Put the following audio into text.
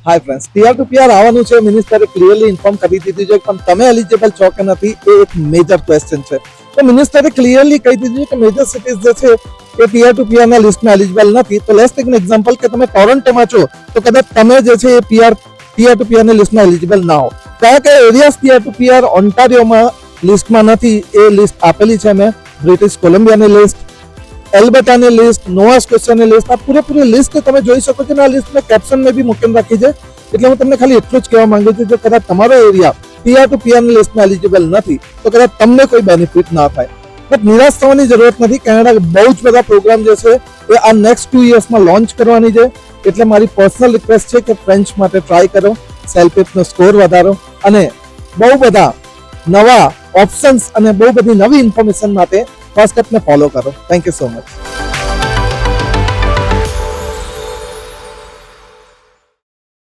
Hi friends, PR to PR આવવાનું છે. મિનિસ્ટરે clearly inform કરી દીધું છે, પણ તમે એલિજિબલ છો કે નથી એ એક મેજર ક્વેશ્ચન છે. તો મિનિસ્ટરે ક્લિયરલી કહી દીધું છે કે મેજર સિટીઝ જે છે એ પીઆર ટુ પીઆર ના લિસ્ટમાં એલિજિબલ નથી. તો લેટ્સ ટેક એન એક્ઝામ્પલ કે તમે ટોરન્ટોમાં છો, તો કદાચ તમે જે છે એ પીઆર ટુ પીઆર ની લિસ્ટમાં એલિજિબલ ના હો. કયા કયા એરિયાઝ પીઆર ટુ પીઆર ઓન્ટારિયોમાં લિસ્ટમાં નથી એ લિસ્ટ આપેલી છે મેં. બ્રિટિશ કોલંબિયાની લિસ્ટ, એલ્બર્ટાની લિસ્ટ, નોવા સ્કોશિયાની લિસ્ટ, આ પૂરેપૂરી લિસ્ટ તમે જોઈ શકો છો. આ લિસ્ટ મેં કેપ્શન મેં બી મૂકીને રાખી છે. એટલે હું તમને ખાલી એટલું જ કહેવા માંગુ છું કે કદાચ તમારો એરિયા પીઆર ટુ પીઆર ની લિસ્ટમાં એલિજિબલ નથી તો કદાચ તમને કોઈ બેનિફિટ ના થાય. બટ નિરાશ થવાની જરૂરત નથી. કેનેડા બહુ જ બધા પ્રોગ્રામ જે છે એ આ નેક્સ્ટ 2 yearsમાં લોન્ચ કરવાની છે. એટલે મારી પર્સનલ રિક્વેસ્ટ છે કે ફ્રેન્ચ માટે ટ્રાય કરો, સેલ્ફિપનો સ્કોર વધારો અને બહુ બધા નવા ઓપ્શન્સ અને બહુ બધી નવી ઇન્ફોર્મેશન માટે ફર્સ્ટ સ્ટેપને ફોલો કરો. Thank you so much.